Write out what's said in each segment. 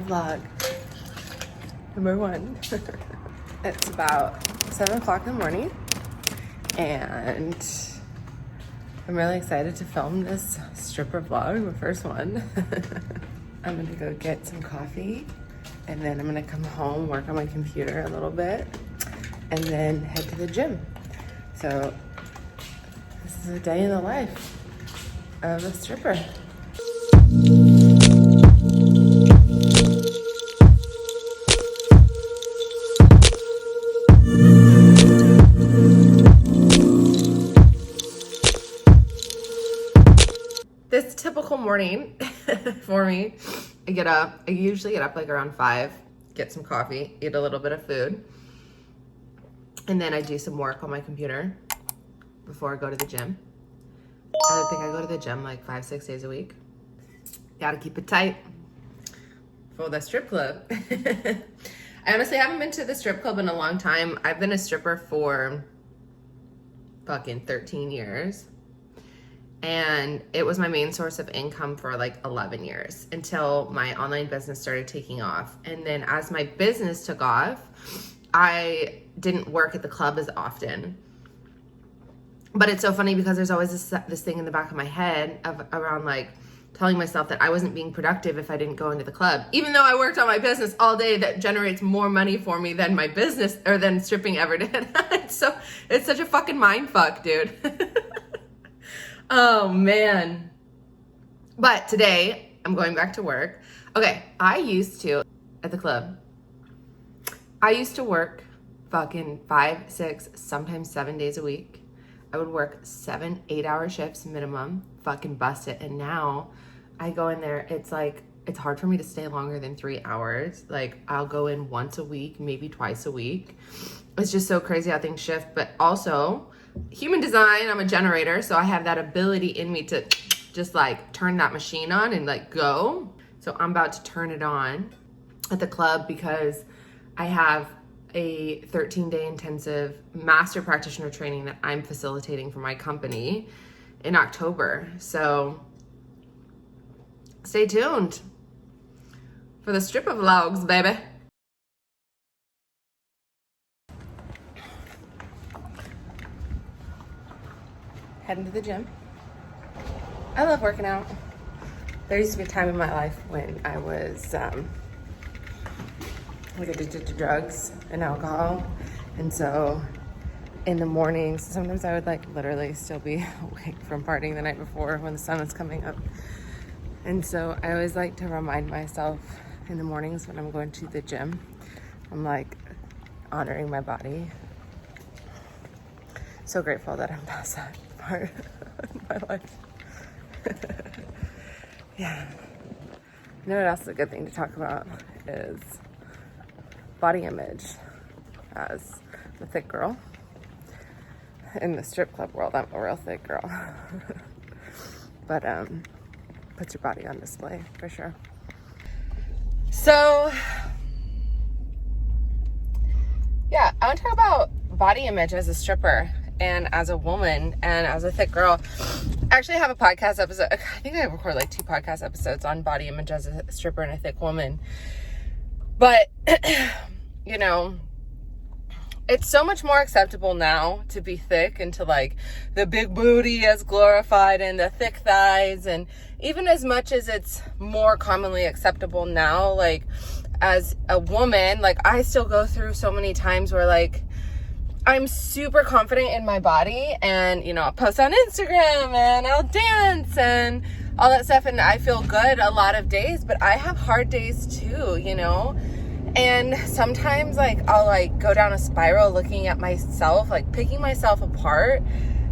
Vlog number 1. It's about 7 o'clock in the morning and I'm really excited to film this stripper vlog, the first one. I'm gonna go get some coffee and then I'm gonna come home, work on my computer a little bit, and then head to the gym. So this is a day in the life of a stripper. This typical morning for me, I usually get up like around 5, get some coffee, eat a little bit of food, and then I do some work on my computer before I go to the gym. I think I go to the gym like 5-6 days a week. Gotta keep it tight for the strip club. I honestly haven't been to the strip club in a long time. I've been a stripper for fucking 13 years. And it was my main source of income for like 11 years until my online business started taking off. And then as my business took off, I didn't work at the club as often. But it's so funny because there's always this thing in the back of my head around like telling myself that I wasn't being productive if I didn't go into the club, even though I worked on my business all day that generates more money for me than my business or than stripping ever did. So it's such a fucking mind fuck, dude. Oh man. But today I'm going back to work. Okay, at the club, I used to work fucking 5, 6, sometimes 7 days a week. I would work 7-8 hour shifts minimum, fucking bust it. And now I go in there, it's hard for me to stay longer than 3 hours. Like I'll go in once a week, maybe twice a week. It's just so crazy how things shift. But also human design, I'm a generator, so I have that ability in me to just like turn that machine on and like go. So I'm about to turn it on at the club because I have a 13-day intensive master practitioner training that I'm facilitating for my company in October. So stay tuned for the stripper vlogs, baby. Heading to the gym. I love working out. There used to be a time in my life when I was like addicted to drugs and alcohol, and so in the mornings sometimes I would like literally still be awake from partying the night before when the sun was coming up. And so I always like to remind myself in the mornings when I'm going to the gym, I'm like honoring my body. So grateful that I'm past that part of my life. Yeah. You know what else is a good thing to talk about is body image. As a thick girl in the strip club world, I'm a real thick girl. But puts your body on display for sure. So yeah, I want to talk about body image as a stripper and as a woman and as a thick girl. I actually have a podcast episode. I think I record like 2 podcast episodes on body image as a stripper and a thick woman. But, you know, it's so much more acceptable now to be thick and to like the big booty as glorified and the thick thighs. And even as much as it's more commonly acceptable now, like as a woman, like I still go through so many times where like I'm super confident in my body and, you know, I'll post on Instagram and I'll dance and all that stuff and I feel good a lot of days, but I have hard days too, you know? And sometimes like I'll like go down a spiral looking at myself, like picking myself apart,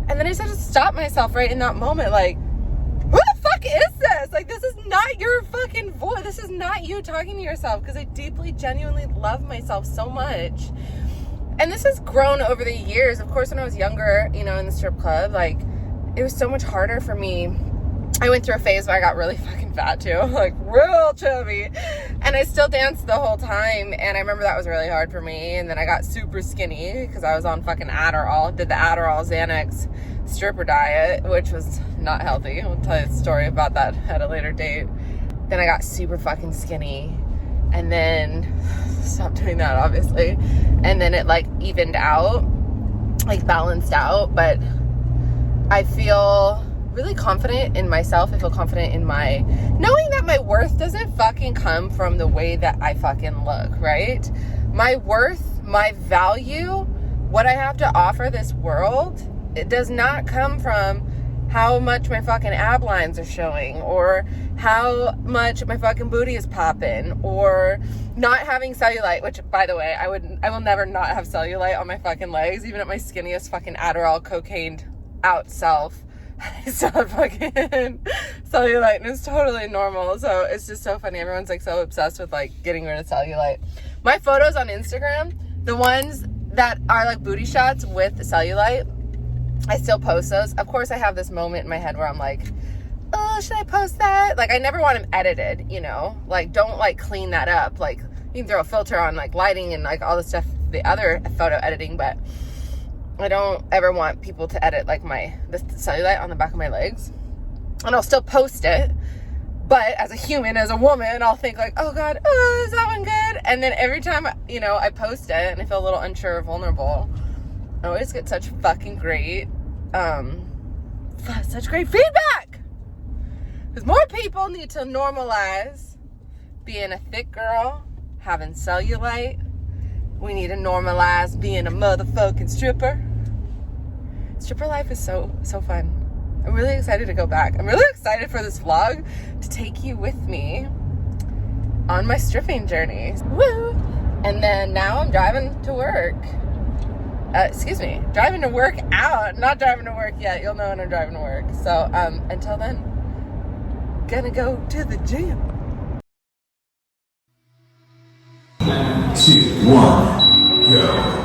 and then I just have to stop myself right in that moment, like, who the fuck is this? Like, this is not your fucking voice. This is not you talking to yourself, because I deeply, genuinely love myself so much. And this has grown over the years. Of course, when I was younger, you know, in the strip club, like, it was so much harder for me. I went through a phase where I got really fucking fat too, like real chubby. And I still danced the whole time. And I remember that was really hard for me. And then I got super skinny because I was on fucking Adderall, did the Adderall Xanax stripper diet, which was not healthy. I'll tell you a story about that at a later date. Then I got super fucking skinny. and then stopped doing that, obviously, and then it like evened out, like balanced out. But I feel really confident in myself. I feel confident in my knowing that my worth doesn't fucking come from the way that I fucking look, right? My worth, my value, what I have to offer this world, it does not come from how much my fucking ab lines are showing, or how much my fucking booty is popping, or not having cellulite, which, by the way, I will never not have cellulite on my fucking legs, even at my skinniest fucking Adderall cocaine out self. I still have fucking cellulite, and it's totally normal. So it's just so funny. Everyone's like so obsessed with like getting rid of cellulite. My photos on Instagram, the ones that are like booty shots with cellulite, I still post those. Of course, I have this moment in my head where I'm like, oh, should I post that? Like, I never want them edited, you know? Like, don't, like, clean that up. Like, you can throw a filter on, like, lighting and, like, all the stuff, the other photo editing, but I don't ever want people to edit, like, the cellulite on the back of my legs. And I'll still post it. But as a human, as a woman, I'll think, like, oh, God, oh, is that one good? And then every time, you know, I post it and I feel a little unsure or vulnerable, I always get such fucking great, such great feedback. Because more people need to normalize being a thick girl, having cellulite. We need to normalize being a motherfucking stripper. Stripper life is so fun. I'm really excited to go back. I'm really excited for this vlog to take you with me on my stripping journey. Woo! And then now I'm driving to work. Driving to work out, not driving to work yet. You'll know when I'm driving to work. So, until then, gonna go to the gym. 2, 1, go.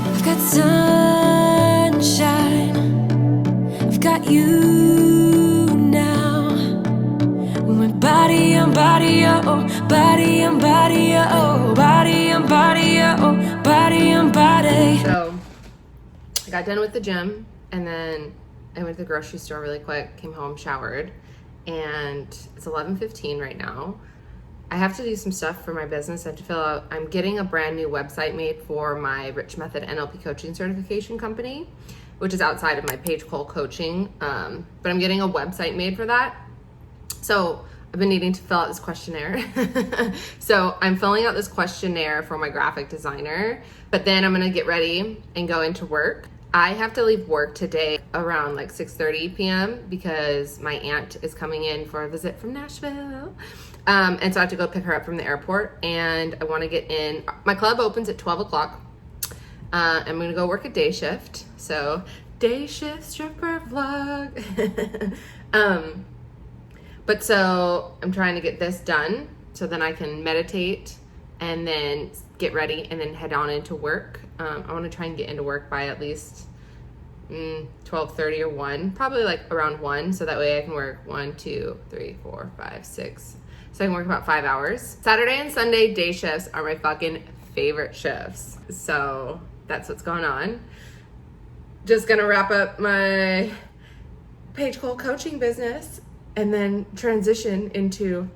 I've got sunshine, I've got you now. My body on body, oh, body on body, oh, body on body, oh, body on body. So, I got done with the gym, and then I went to the grocery store really quick, came home, showered, and it's 11:15 right now. I have to do some stuff for my business. I have to fill out, I'm getting a brand new website made for my Rich Method NLP coaching certification company, which is outside of my Paige coaching. But I'm getting a website made for that. So I've been needing to fill out this questionnaire. So I'm filling out this questionnaire for my graphic designer, but then I'm gonna get ready and go into work. I have to leave work today around like 6:30 p.m. because my aunt is coming in for a visit from Nashville. And so I have to go pick her up from the airport, and I want to get in. My club opens at 12 o'clock. I'm going to go work a day shift. So day shift stripper vlog. But so I'm trying to get this done so then I can meditate and then get ready and then head on into work. I want to try and get into work by at least 12:30 or 1, probably like around 1. So that way I can work 1, 2, 3, 4, 5, 6. So I can work about 5 hours. Saturday and Sunday day shifts are my fucking favorite shifts. So that's what's going on. Just gonna wrap up my Paige coaching business and then transition into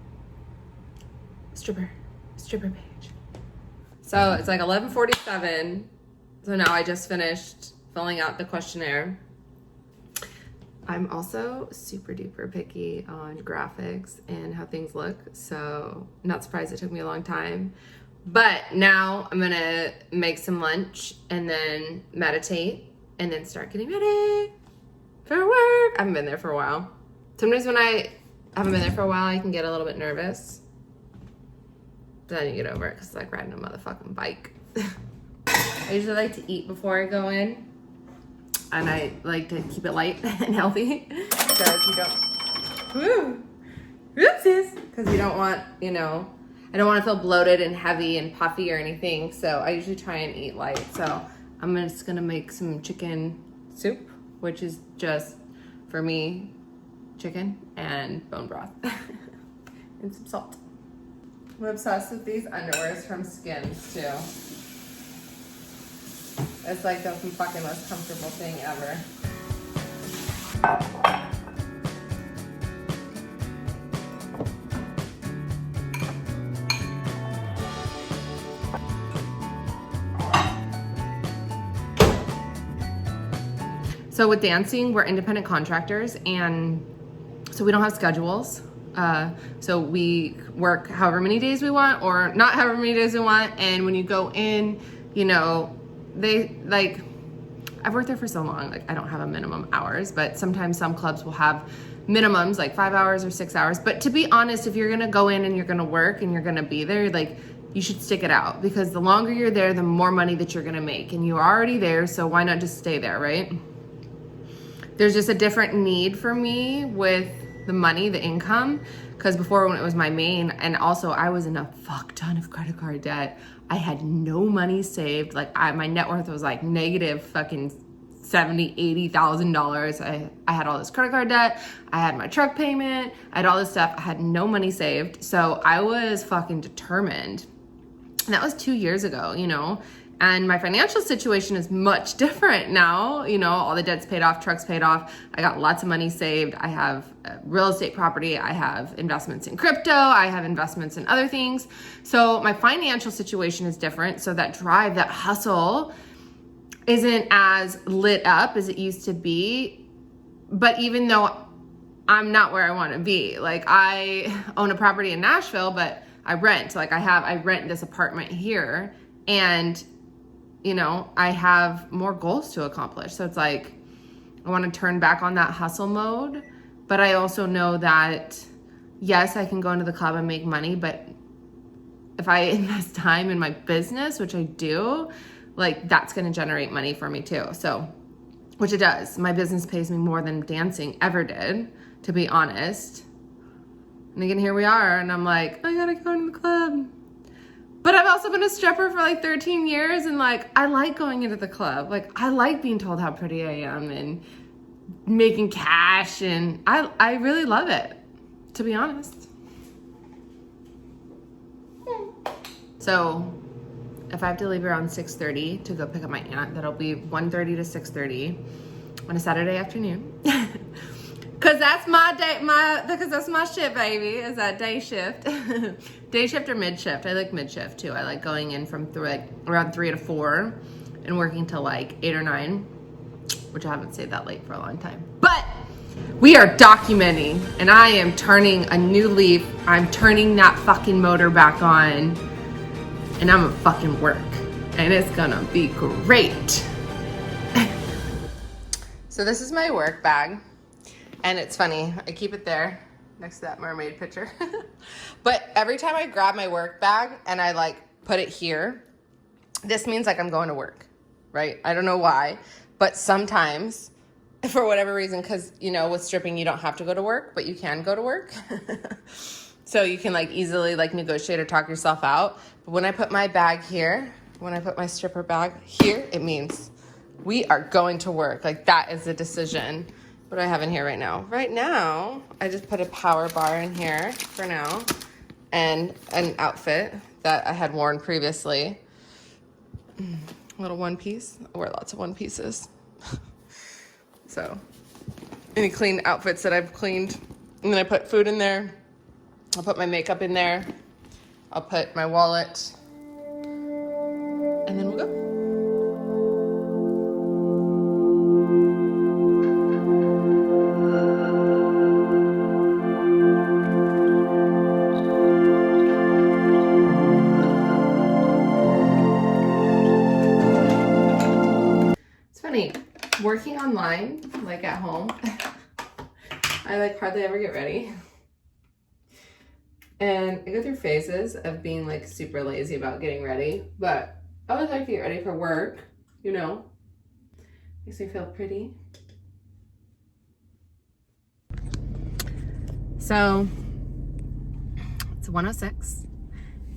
stripper Paige. So it's like 11:47. So now I just finished filling out the questionnaire. I'm also super duper picky on graphics and how things look, so not surprised it took me a long time. But now I'm gonna make some lunch and then meditate and then start getting ready for work. I haven't been there for a while. Sometimes when I haven't been there for a while, I can get a little bit nervous. But then you get over it because it's like riding a motherfucking bike. I usually like to eat before I go in. And I like to keep it light and healthy. So if you don't, oopsies, because you don't want, I don't want to feel bloated and heavy and puffy or anything. So I usually try and eat light. So I'm just going to make some chicken soup, which is just, for me, chicken and bone broth and some salt. I'm obsessed with these underwears from Skims too. It's like the fucking most comfortable thing ever. So with dancing, we're independent contractors, and so we don't have schedules. So we work however many days we want, or not however many days we want. And when you go in, you know, they like, I've worked there for so long, like I don't have a minimum hours, but sometimes some clubs will have minimums like 5 hours or 6 hours. But to be honest, if you're gonna go in and you're gonna work and you're gonna be there, like you should stick it out, because the longer you're there, the more money that you're gonna make, and you're already there. So why not just stay there, right? There's just a different need for me with the money, the income, because before, when it was my main, and also I was in a fuck ton of credit card debt. I had no money saved. Like my net worth was like negative fucking $70,000, $80,000. I had all this credit card debt. I had my truck payment. I had all this stuff. I had no money saved. So I was fucking determined. And that was 2 years ago, you know? And my financial situation is much different now. You know, all the debt's paid off, truck's paid off. I got lots of money saved. I have real estate property. I have investments in crypto. I have investments in other things. So my financial situation is different. So that drive, that hustle isn't as lit up as it used to be. But even though I'm not where I want to be, like I own a property in Nashville, but I rent. Like I rent this apartment here, and you know, I have more goals to accomplish. So it's like, I want to turn back on that hustle mode, but I also know that, yes, I can go into the club and make money, but if I invest time in my business, which I do, like that's going to generate money for me too. So, which it does. My business pays me more than dancing ever did, to be honest. And again, here we are, and I'm like, I gotta go to the club. But I've also been a stripper for like 13 years, and like I like going into the club. Like I like being told how pretty I am and making cash, and I really love it, to be honest. So if I have to leave around 6:30 to go pick up my aunt, that'll be 1:30 to 6:30 on a Saturday afternoon. Cause that's my day, because that's my shift, baby, is that day shift. Day shift or mid shift. I like mid shift too. I like going in from around 3 to 4 and working till like 8 or 9, which I haven't stayed that late for a long time. But we are documenting, and I am turning a new leaf. I'm turning that fucking motor back on, and I'm gonna fucking work, and it's gonna be great. So this is my work bag. And it's funny, I keep it there next to that mermaid picture. But every time I grab my work bag and I like put it here, this means like I'm going to work, right? I don't know why, but sometimes for whatever reason, because you know, with stripping, you don't have to go to work, but you can go to work. So you can like easily like negotiate or talk yourself out. But when I put my bag here, when I put my stripper bag here, it means we are going to work. Like that is a decision. What do I have in here right now? Right now, I just put a power bar in here for now, and an outfit that I had worn previously. Little one piece. I wear lots of one pieces. So, any clean outfits that I've cleaned. And then I put food in there. I'll put my makeup in there. I'll put my wallet. And then we'll go. Working online, like at home, I like hardly ever get ready. And I go through phases of being like super lazy about getting ready, but I always like to get ready for work, you know. Makes me feel pretty. So it's 1:06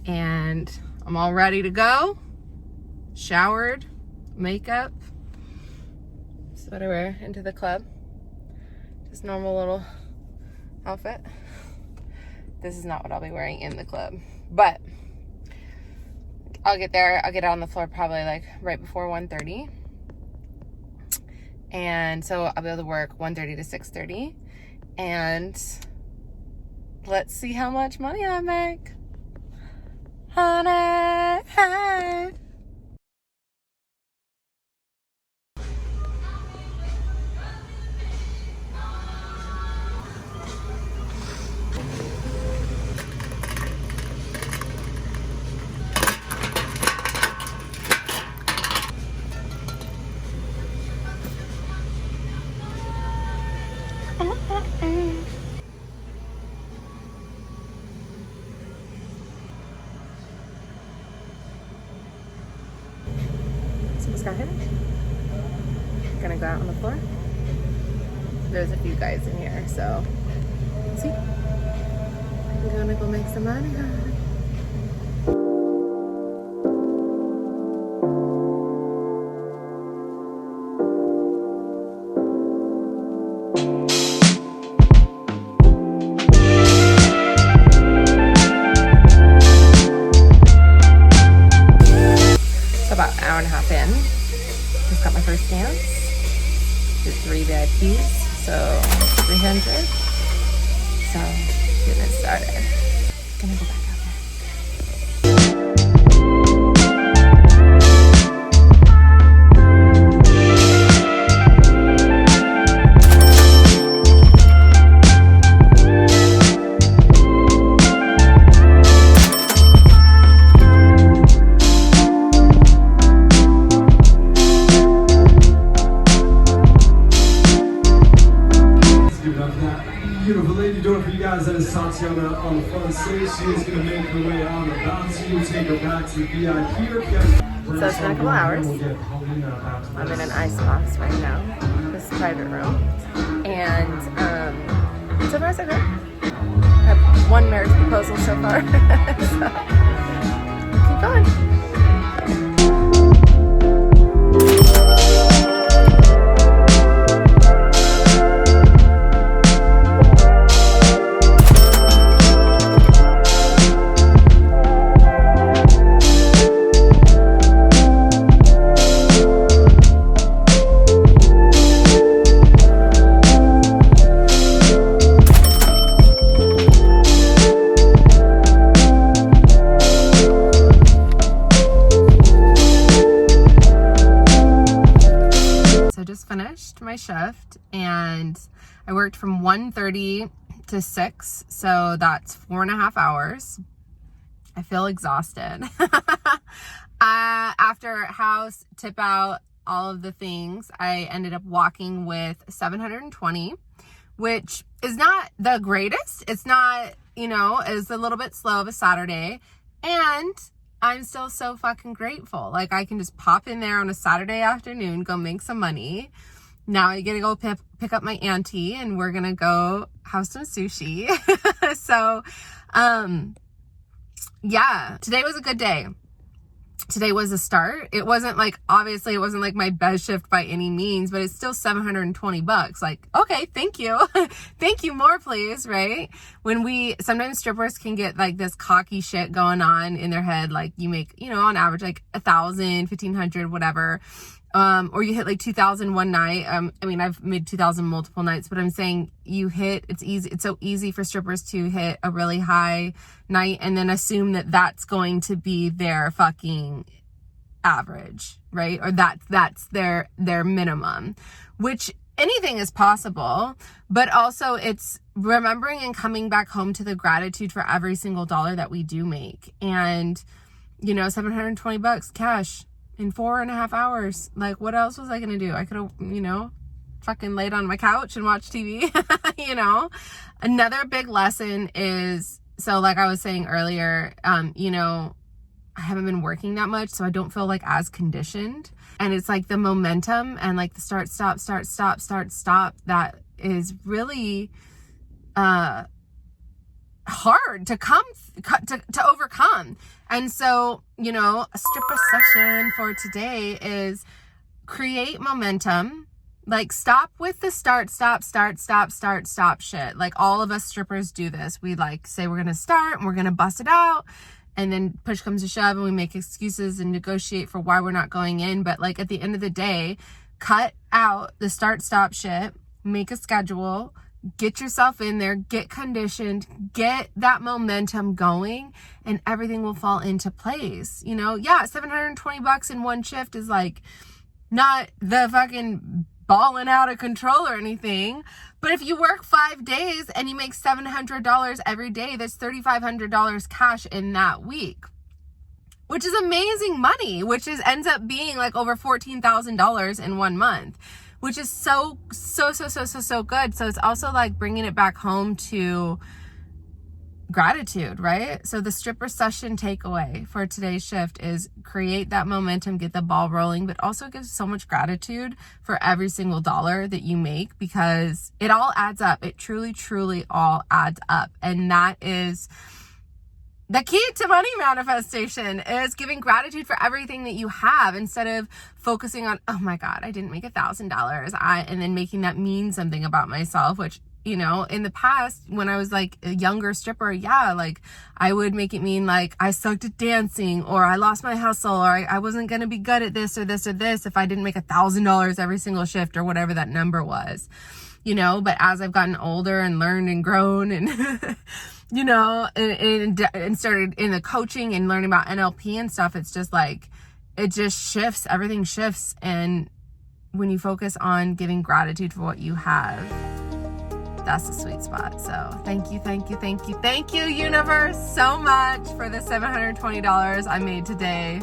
and I'm all ready to go. Showered, makeup. What I wear into the club. Just normal little outfit. This is not what I'll be wearing in the club. But I'll get there. I'll get out on the floor probably like right before 1:30. And so I'll be able to work 1:30 to 6:30. And let's see how much money I make. Honey, hey. Just got here. Gonna go out on the floor. There's a few guys in here, so see. I'm gonna go make some money. About an hour and a half in, just got my first dance, did 3 VIPs, so 300, so getting it started. Gonna go back out there. Beautiful lady doing it for you guys. That is Tatiana on the front stage. She is going to make her way out and about to you. Take her back to the VIP. So it's been a couple hours. I'm in an ice box right now, this private room, and so far so good. I have 1 marriage proposal so far, so keep going. Finished my shift and I worked from 1:30 to 6, so that's 4.5 hours. I feel exhausted. After house, tip out, all of the things, I ended up walking with 720, which is not the greatest. It's not, it's a little bit slow of a Saturday, and I'm still so fucking grateful. Like, I can just pop in there on a Saturday afternoon, go make some money. Now I get to go pick up my auntie and we're going to go have some sushi. So, yeah, today was a good day. Today was a start. It wasn't like, obviously it wasn't like my best shift by any means, but it's still $720. Like, okay, thank you. Thank you, more please, right? Sometimes strippers can get like this cocky shit going on in their head. Like, you make, on average, like 1,000, 1,500, whatever. Or you hit like 2,000 one night. I've made 2,000 multiple nights, but I'm saying it's easy. It's so easy for strippers to hit a really high night and then assume that that's going to be their fucking average, right? Or that's their minimum, which anything is possible, but also it's remembering and coming back home to the gratitude for every single dollar that we do make. And, $720 cash in 4.5 hours. Like, what else was I gonna do? I could have, fucking laid on my couch and watched TV. Another big lesson is, so like I was saying earlier, I haven't been working that much, so I don't feel like as conditioned. And it's like the momentum and like the start, stop, that is really hard to overcome. And so, a stripper session for today is create momentum. Like, stop with the start shit. Like, all of us strippers do this. We like say we're gonna start and we're gonna bust it out, and then push comes to shove and we make excuses and negotiate for why we're not going in. But like at the end of the day, cut out the start-stop shit, make a schedule, get yourself in there, get conditioned, get that momentum going, and everything will fall into place. You know, yeah, $720 in one shift is like not the fucking balling out of control or anything. But if you work 5 days and you make $700 every day, that's $3,500 cash in that week, which is amazing money, which ends up being like over $14,000 in 1 month, which is so good. So it's also like bringing it back home to gratitude, right? So the stripper session takeaway for today's shift is create that momentum, get the ball rolling, but also give so much gratitude for every single dollar that you make, because it all adds up. It truly all adds up. And that is the key to money manifestation, is giving gratitude for everything that you have, instead of focusing on, oh my God, I didn't make $1,000, and then making that mean something about myself, which, you know, in the past when I was like a younger stripper, yeah, like I would make it mean like I sucked at dancing, or I lost my hustle, or I wasn't going to be good at this or this or this if I didn't make $1,000 every single shift, or whatever that number was, you know. But as I've gotten older and learned and grown and you know, and started in the coaching and learning about NLP and stuff, it's just like, it just shifts, everything shifts. And when you focus on giving gratitude for what you have, that's the sweet spot. So thank you, universe, so much for the $720 I made today,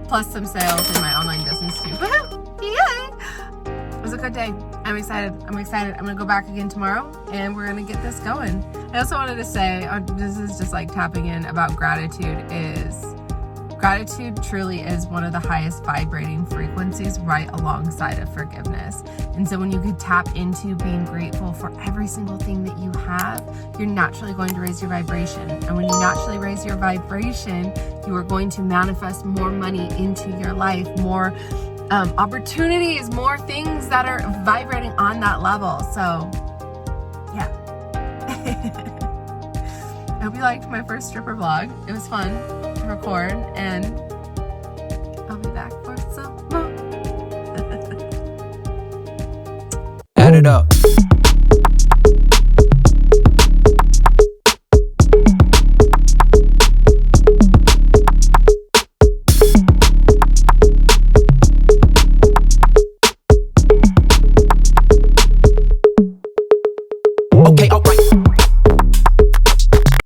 plus some sales in my online business too. Yay! It was a good day. I'm excited. I'm gonna go back again tomorrow, and we're gonna get this going. I also wanted to say, this is just like tapping in about gratitude, gratitude truly is one of the highest vibrating frequencies, right alongside of forgiveness. And so when you could tap into being grateful for every single thing that you have, you're naturally going to raise your vibration. And when you naturally raise your vibration, you are going to manifest more money into your life, more opportunities, more things that are vibrating on that level. So yeah. I hope you liked my first stripper vlog. It was fun to record, and I'll be back for some more. Add it up.